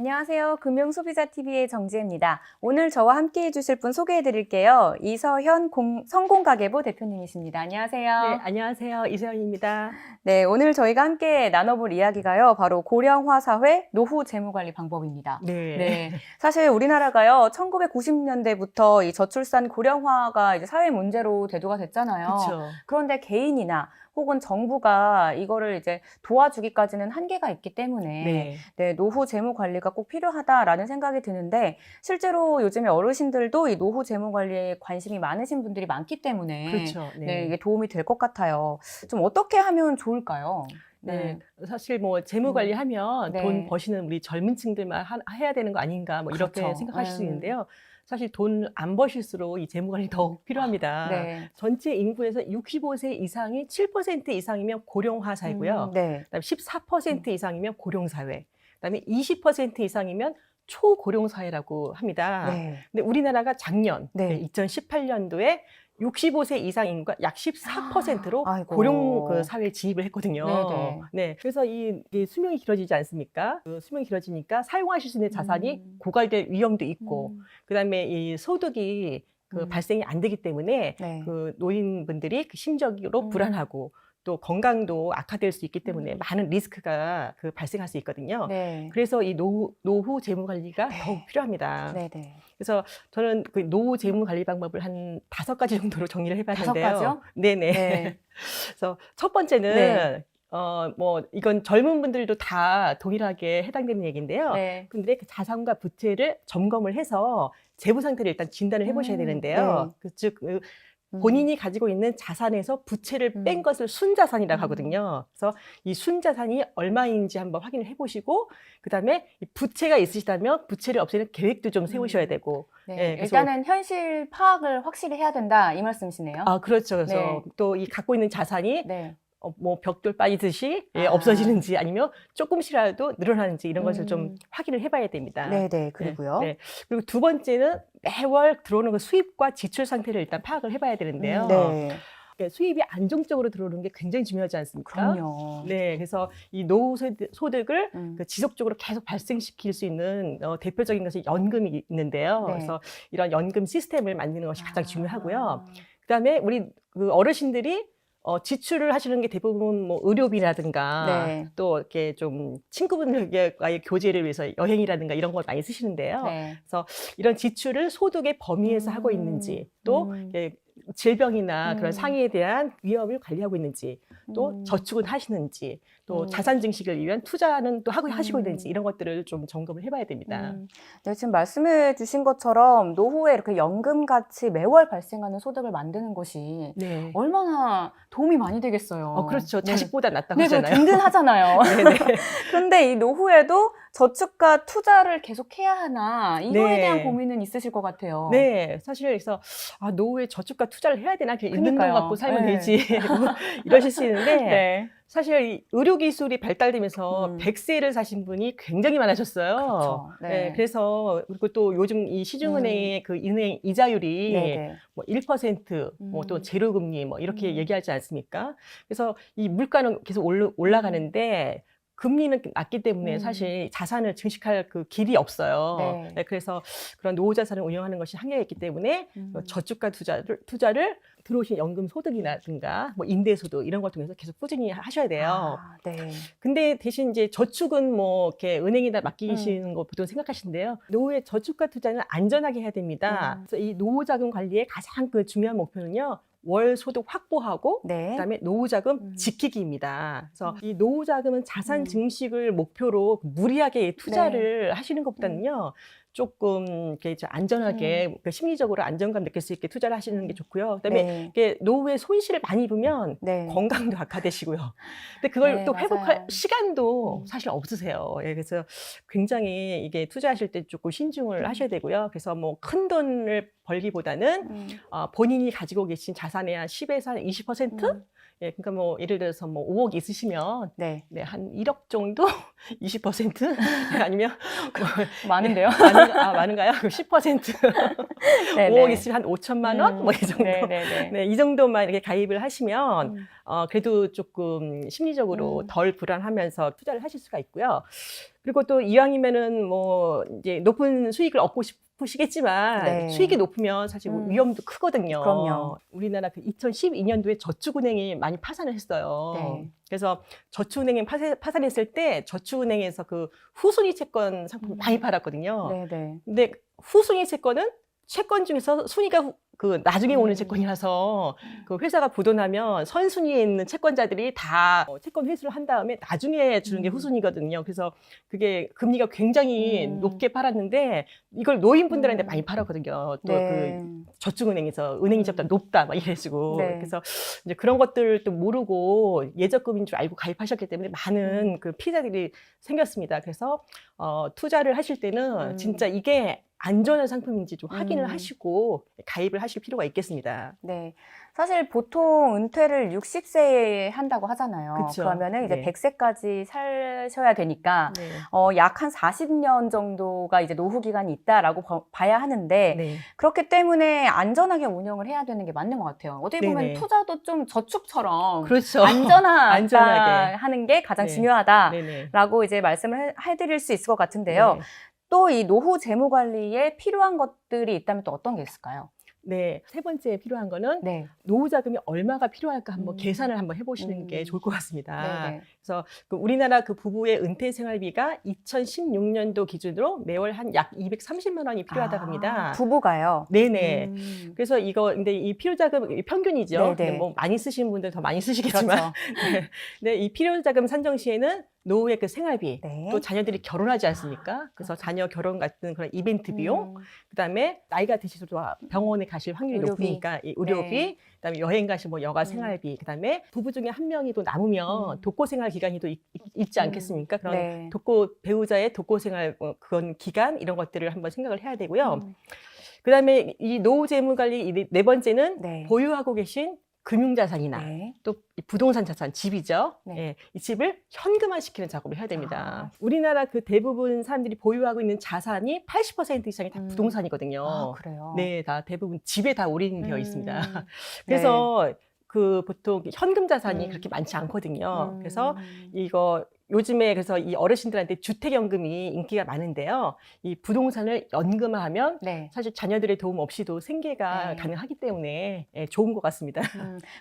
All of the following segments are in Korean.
안녕하세요. 금융소비자TV의 정지혜입니다. 오늘 저와 함께 해주실 분 소개해드릴게요. 이서현 성공가계부 대표님이십니다. 안녕하세요. 네, 안녕하세요. 이서현입니다. 네, 오늘 저희가 함께 나눠볼 이야기가요. 바로 고령화 사회 노후 재무관리 방법입니다. 네. 사실 우리나라가요. 1990년대부터 이 저출산 고령화가 이제 사회 문제로 대두가 됐잖아요. 그렇죠. 그런데 개인이나 혹은 정부가 이거를 이제 도와주기까지는 한계가 있기 때문에 노후 재무 관리가 꼭 필요하다라는 생각이 드는데 실제로 요즘에 어르신들도 이 노후 재무 관리에 관심이 많으신 분들이 많기 때문에 그렇죠. 이게 도움이 될 것 같아요. 좀 어떻게 하면 좋을까요? 네. 사실 뭐 재무 관리하면 돈 버시는 우리 젊은 층들만 해야 되는 거 아닌가 뭐 이렇게 그렇죠. 생각하실 수 있는데요. 사실 돈 안 버실수록 이 재무 관리 더욱 필요합니다. 전체 인구에서 65세 이상이 7% 이상이면 고령화 사회고요. 그다음에 14% 이상이면 고령 사회. 그다음에 20% 이상이면 초고령 사회라고 합니다. 근데 우리나라가 작년 2018년도에 65세 이상 인구가 약 14%로 고령 그 사회에 진입을 했거든요. 그래서 이게 수명이 길어지지 않습니까? 그 수명이 길어지니까 사용하실 수 있는 자산이 고갈될 위험도 있고, 그다음에 이 소득이 발생이 안 되기 때문에 그 노인분들이 그 심적으로 불안하고 또 건강도 악화될 수 있기 때문에 많은 리스크가 발생할 수 있거든요. 그래서 이 노후 재무 관리가 더욱 필요합니다. 그래서 저는 그 노후 재무 관리 방법을 한 5가지 정도로 정리를 해봤는데요. 5가지요? 그래서 첫 번째는 뭐 이건 젊은 분들도 다 동일하게 해당되는 얘기인데요. 근데 그 자산과 부채를 점검을 해서 재무 상태를 일단 진단을 해보셔야 되는데요. 즉 본인이 가지고 있는 자산에서 부채를 뺀 것을 순자산이라고 하거든요. 그래서 이 순자산이 얼마인지 한번 확인을 해보시고, 그 다음에 부채가 있으시다면 부채를 없애는 계획도 좀 세우셔야 되고. 일단은 현실 파악을 확실히 해야 된다 이 말씀이시네요. 그렇죠. 그래서 또 이 갖고 있는 자산이 뭐 벽돌 빠지듯이 없어지는지 아니면 조금씩이라도 늘어나는지 이런 것을 좀 확인을 해봐야 됩니다. 그리고요. 그리고 두 번째는 매월 들어오는 그 수입과 지출 상태를 일단 파악을 해봐야 되는데요. 수입이 안정적으로 들어오는 게 굉장히 중요하지 않습니까? 그럼요. 그래서 이 노후 소득을 지속적으로 계속 발생시킬 수 있는 대표적인 것이 연금이 있는데요. 그래서 이런 연금 시스템을 만드는 것이 가장 중요하고요. 그다음에 우리 그 어르신들이 지출을 하시는 게 대부분 뭐 의료비라든가 또 이렇게 좀 친구분들과의 교제를 위해서 여행이라든가 이런 걸 많이 쓰시는데요. 그래서 이런 지출을 소득의 범위에서 하고 있는지 또 질병이나 그런 상해에 대한 위험을 관리하고 있는지 또 저축은 하시는지 또 자산 증식을 위한 투자는 또 하시고 있는지 이런 것들을 좀 점검을 해봐야 됩니다. 지금 말씀해 주신 것처럼 노후에 이렇게 연금같이 매월 발생하는 소득을 만드는 것이 얼마나 도움이 많이 되겠어요. 그렇죠. 자식보다 낫다고 하잖아요. 든든하잖아요. 그런데 이 노후에도 저축과 투자를 계속 해야 하나 이거에 대한 고민은 있으실 것 같아요. 사실 그래서 노후에 저축과 투자를 해야 되나 그냥 있는 돈 갖고 살면 되지 뭐 이러실 수 있는데 사실 이 의료기술이 발달되면서 100세를 사신 분이 굉장히 많아졌어요. 그래서 그리고 또 요즘 이 시중은행의 그 은행 이자율이 뭐 1%, 뭐 또 제로금리 뭐 이렇게 얘기하지 않습니까? 그래서 이 물가는 계속 올라가는데 금리는 낮기 때문에 사실 자산을 증식할 그 길이 없어요. 그래서 그런 노후 자산을 운영하는 것이 한계가 있기 때문에 저축과 투자를 들어오신 연금 소득이라든가 뭐 임대소득 이런 걸 통해서 계속 꾸준히 하셔야 돼요. 근데 대신 이제 저축은 뭐 이렇게 은행에다 맡기시는 거 보통 생각하시는데요. 노후의 저축과 투자는 안전하게 해야 됩니다. 그래서 이 노후 자금 관리의 가장 그 중요한 목표는요. 월 소득 확보하고 그다음에 노후 자금 지키기입니다. 그래서 이 노후 자금은 자산 증식을 목표로 무리하게 투자를 하시는 것보다는요. 조금 이렇게 안전하게 심리적으로 안정감 느낄 수 있게 투자를 하시는 게 좋고요. 그다음에 이게 노후에 손실을 많이 입으면 건강도 악화되시고요. 근데 그걸 또 회복할 시간도 사실 없으세요. 그래서 굉장히 이게 투자하실 때 조금 신중을 하셔야 되고요. 그래서 뭐 큰 돈을 벌기보다는 본인이 가지고 계신 자산의 한 10에서 한 20% 예, 그러니까 뭐 예를 들어서 뭐 5억 있으시면 네. 네, 한 1억 정도 20% 아니면 뭐 많은데요? 많은가요? 10% 네, 5억 네. 있으면 한 5천만 원? 뭐 이 정도. 네, 네, 네. 네, 이 정도만 이렇게 가입을 하시면 음. 그래도 조금 심리적으로 음. 덜 불안하면서 투자를 하실 수가 있고요. 그리고 또 이왕이면은 뭐 이제 높은 수익을 얻고 싶으시겠지만 네. 수익이 높으면 사실 위험도 크거든요. 그럼요. 우리나라 그 2012년도에 저축은행이 많이 파산을 했어요. 네. 그래서 저축은행이 파산했을 때 저축은행에서 그 후순위 채권 상품 많이 팔았거든요. 네, 네. 근데 후순위 채권은 채권 중에서 순위가 그 나중에 오는 채권이라서 그 회사가 부도나면 선순위에 있는 채권자들이 다 채권 회수를 한 다음에 나중에 주는 게 후순위거든요. 그래서 그게 금리가 굉장히 높게 팔았는데 이걸 노인분들한테 많이 팔았거든요. 또 네. 그 저축은행에서 은행 이자보다 높다 막 이래가지고 네. 그래서 이제 그런 것들도 모르고 예적금인 줄 알고 가입하셨기 때문에 많은 그 피해자들이 생겼습니다. 그래서 투자를 하실 때는 진짜 이게 안전한 상품인지 좀 확인을 하시고 가입을 하실 필요가 있겠습니다. 네. 사실 보통 은퇴를 60세에 한다고 하잖아요. 그쵸. 그러면은 이제 네. 100세까지 사셔야 되니까 네. 약 한 40년 정도가 이제 노후 기간이 있다라고 봐야 하는데 네. 그렇기 때문에 안전하게 운영을 해야 되는 게 맞는 것 같아요. 어떻게 보면 네네. 투자도 좀 저축처럼 그렇죠. 안전하게 안전하게 하는 게 가장 네. 중요하다라고 네네. 이제 말씀을 해드릴 수 있을 것 같은데요. 네. 또 이 노후 재무 관리에 필요한 것들이 있다면 또 어떤 게 있을까요? 네. 세 번째 필요한 거는 네. 노후 자금이 얼마가 필요할까 한번 계산을 한번 해보시는 게 좋을 것 같습니다. 네네. 그래서 그 우리나라 그 부부의 은퇴 생활비가 2016년도 기준으로 매월 한 약 230만 원이 필요하다고 합니다. 부부가요? 네네. 그래서 이거 근데 이 필요자금 평균이죠. 네네. 근데 뭐 많이 쓰시는 분들 더 많이 쓰시겠지만, 그렇죠. 네. 근데 이 필요자금 산정 시에는 노후의 그 생활비, 네. 또 자녀들이 결혼하지 않습니까? 그래서 자녀 결혼 같은 그런 이벤트 비용, 그다음에 나이가 드실수록 병원에 가실 확률이 의료비. 높으니까 이 의료비, 네. 그다음에 여행 가실 뭐 여가 생활비, 그다음에 부부 중에 한 명이 또 남으면 독고 생활 기간이 또 있지 않겠습니까? 그런 네. 배우자의 독고 생활 그런 기간 이런 것들을 한번 생각을 해야 되고요. 그다음에 이 노후 재무 관리 네 번째는 네. 보유하고 계신 금융자산이나 네. 또 부동산 자산, 집이죠. 네. 예, 이 집을 현금화시키는 작업을 해야 됩니다. 우리나라 그 대부분 사람들이 보유하고 있는 자산이 80% 이상이 다 부동산이거든요. 그래요? 네, 다 대부분 집에 다 올인되어 있습니다. 네. 그래서 그 보통 현금 자산이 그렇게 많지 않거든요. 그래서 이거 요즘에 그래서 이 어르신들한테 주택연금이 인기가 많은데요. 이 부동산을 연금화하면 네. 사실 자녀들의 도움 없이도 생계가 네. 가능하기 때문에 좋은 것 같습니다.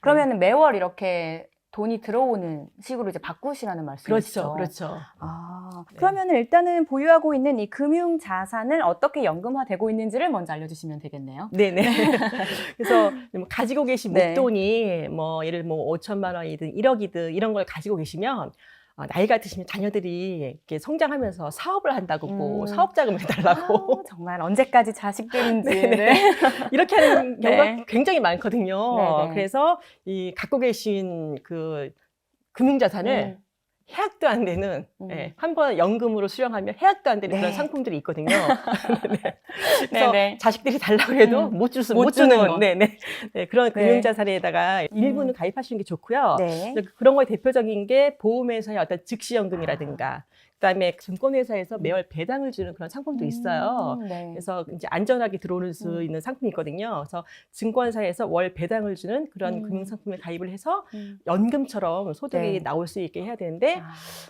그러면 매월 이렇게 돈이 들어오는 식으로 이제 바꾸시라는 말씀이시죠? 그렇죠. 네. 그러면 일단은 보유하고 있는 이 금융 자산을 어떻게 연금화되고 있는지를 먼저 알려주시면 되겠네요. 네네. 그래서 뭐 가지고 계신 네. 목돈이 뭐 예를 뭐 5천만 원이든 1억이든 이런 걸 가지고 계시면 나이가 드시면 자녀들이 이렇게 성장하면서 사업을 한다고 사업 자금을 해달라고 정말 언제까지 자식들인지 이렇게 하는 경우가 네. 굉장히 많거든요. 네네. 그래서 이 갖고 계신 그 금융자산을 해약도 안 되는 한번 연금으로 수령하면 해약도 안 되는 네. 그런 상품들이 있거든요. 그래서 네네. 자식들이 달라고 해도 못 주는 거. 그런 네. 금융자산에다가 일부는 가입하시는 게 좋고요. 네. 그런 거에 대표적인 게 보험회사의 어떤 즉시연금이라든가 그다음에 증권회사에서 매월 배당을 주는 그런 상품도 있어요. 네. 그래서 이제 안전하게 들어올 수 있는 상품이 있거든요. 그래서 증권사에서 월 배당을 주는 그런 금융상품에 가입을 해서 연금처럼 소득이 나올 수 있게 해야 되는데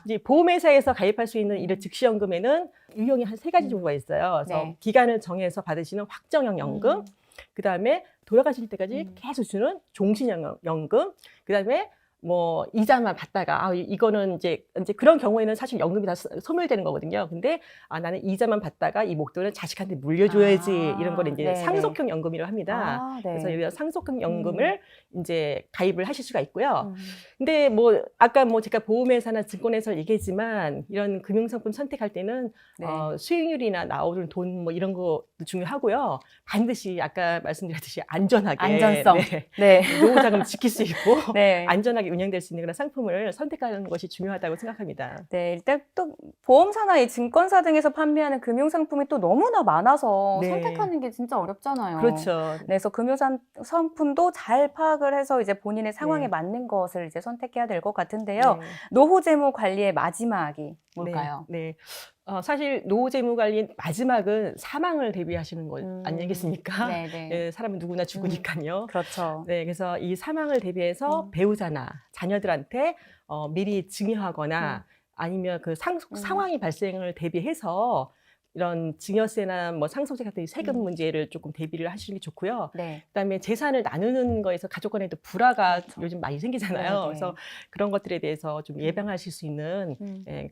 이제 보험회사에서 가입할 수 있는 이런 즉시연금에는 유형이 한 3가지 정도가 있어요. 그래서 네. 기간을 정해서 받으시는 확정형 연금, 그다음에 돌아가실 때까지 계속 주는 종신연금, 그다음에 뭐 이자만 받다가 이거는 이제 그런 경우에는 사실 연금이 다 소멸되는 거거든요. 근데 나는 이자만 받다가 이 목돈을 자식한테 물려줘야지 이런 걸 이제 네네. 상속형 연금이라고 합니다. 네. 그래서 이런 상속형 연금을 이제 가입을 하실 수가 있고요. 근데 뭐 아까 뭐 제가 보험회사나 증권회사를 얘기했지만 이런 금융상품 선택할 때는 네. 수익률이나 나오는 돈 뭐 이런 것도 중요하고요. 반드시 아까 말씀드렸듯이 안전하게 안전성. 네. 네. 노후 자금 지킬 수 있고 네. 안전하게 운영될 수 있는 그런 상품을 선택하는 것이 중요하다고 생각합니다. 네, 일단 또 보험사나 이 증권사 등에서 판매하는 금융상품이 또 너무나 많아서 네. 선택하는 게 진짜 어렵잖아요. 그렇죠. 네, 그래서 금융상품도 잘 파악을 해서 이제 본인의 상황에 네. 맞는 것을 이제 선택해야 될 것 같은데요. 네. 노후 재무 관리의 마지막이 뭘까요? 네. 사실 노후 재무 관리 마지막은 사망을 대비하시는 것 아니겠습니까? 네네. 네, 사람은 누구나 죽으니까요. 그렇죠. 네, 그래서 이 사망을 대비해서 배우자나 자녀들한테 미리 증여하거나 아니면 그 상황이 발생을 대비해서 이런 증여세나 뭐 상속세 같은 세금 문제를 조금 대비를 하시는 게 좋고요. 네. 그다음에 재산을 나누는 거에서 가족 간에도 불화가 그렇죠. 요즘 많이 생기잖아요. 네네. 그래서 그런 것들에 대해서 좀 예방하실 수 있는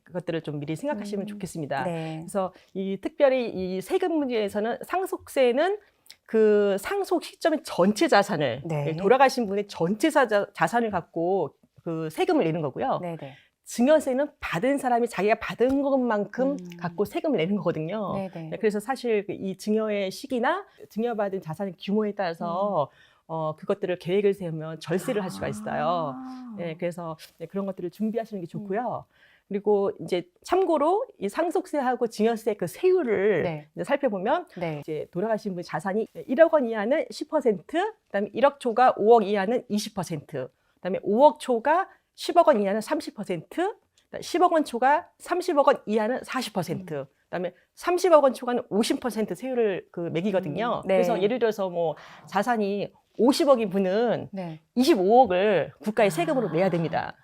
그것들을 좀 미리 생각하시면 좋겠습니다. 네. 그래서 이 특별히 이 세금 문제에서는 상속세는 그 상속 시점의 전체 자산을 네. 돌아가신 분의 전체 자산을 갖고 그 세금을 내는 거고요. 네네. 증여세는 받은 사람이 자기가 받은 것만큼 갖고 세금을 내는 거거든요. 네네. 네, 그래서 사실 이 증여의 시기나 증여받은 자산의 규모에 따라서 그것들을 계획을 세우면 절세를 할 수가 있어요. 네, 그래서 그런 것들을 준비하시는 게 좋고요. 그리고 이제 참고로 이 상속세하고 증여세 그 세율을 이제 살펴보면 이제 돌아가신 분 자산이 1억 원 이하는 10%, 그다음에 1억 초가 5억 이하는 20%, 그다음에 5억 초가 10억 원 이하는 30%, 10억 원 초가 30억 원 이하는 40%, 그다음에 30억 원 초과는 50% 세율을 그 매기거든요. 그래서 예를 들어서 뭐 자산이 50억인 분은 25억을 국가에 세금으로 내야 됩니다.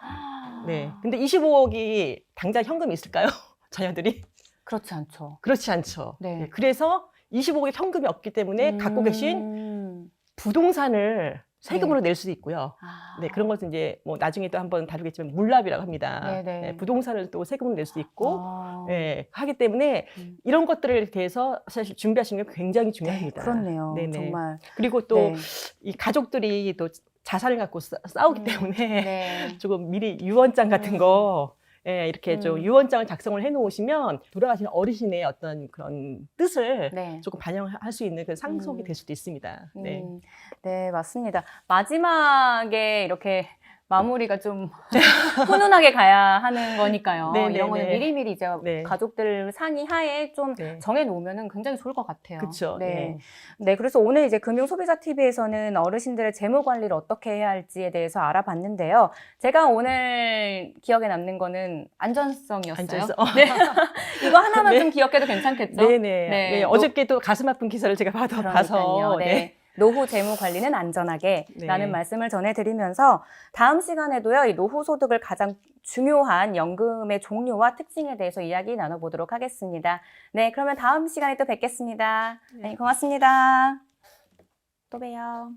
네. 근데 25억이 당장 현금이 있을까요? 자녀들이? 그렇지 않죠. 그렇지 않죠. 네. 네. 그래서 25억의 현금이 없기 때문에 갖고 계신 부동산을 세금으로 낼 수도 있고요. 네, 그런 것은 이제 뭐 나중에 또 한번 다루겠지만 물납이라고 합니다. 네, 부동산을 또 세금으로 낼 수도 있고, 네, 하기 때문에 이런 것들에 대해서 사실 준비하시는 게 굉장히 중요합니다. 그렇네요. 네네. 정말. 그리고 또 이 가족들이 또 자산을 갖고 싸우기 때문에 조금 미리 유언장 같은 거 이렇게 좀 유언장을 작성을 해놓으시면 돌아가신 어르신의 어떤 그런 뜻을 조금 반영할 수 있는 그 상속이 될 수도 있습니다. 네. 네, 맞습니다. 마지막에 이렇게 마무리가 좀 훈훈하게 가야 하는 거니까요. 이런 거는 미리미리 이제 가족들 상의하에 좀 정해놓으면 굉장히 좋을 것 같아요. 그렇죠. 네. 그래서 오늘 이제 금융소비자TV에서는 어르신들의 재무 관리를 어떻게 해야 할지에 대해서 알아봤는데요. 제가 오늘 기억에 남는 거는 안전성이었어요. 네. 이거 하나만 좀 기억해도 괜찮겠죠? 네네. 어저께도 가슴 아픈 기사를 제가 봐서. 노후 재무 관리는 안전하게 라는 말씀을 전해드리면서 다음 시간에도요, 이 노후 소득을 가장 중요한 연금의 종류와 특징에 대해서 이야기 나눠보도록 하겠습니다. 네, 그러면 다음 시간에 또 뵙겠습니다. 네, 고맙습니다. 또 봬요.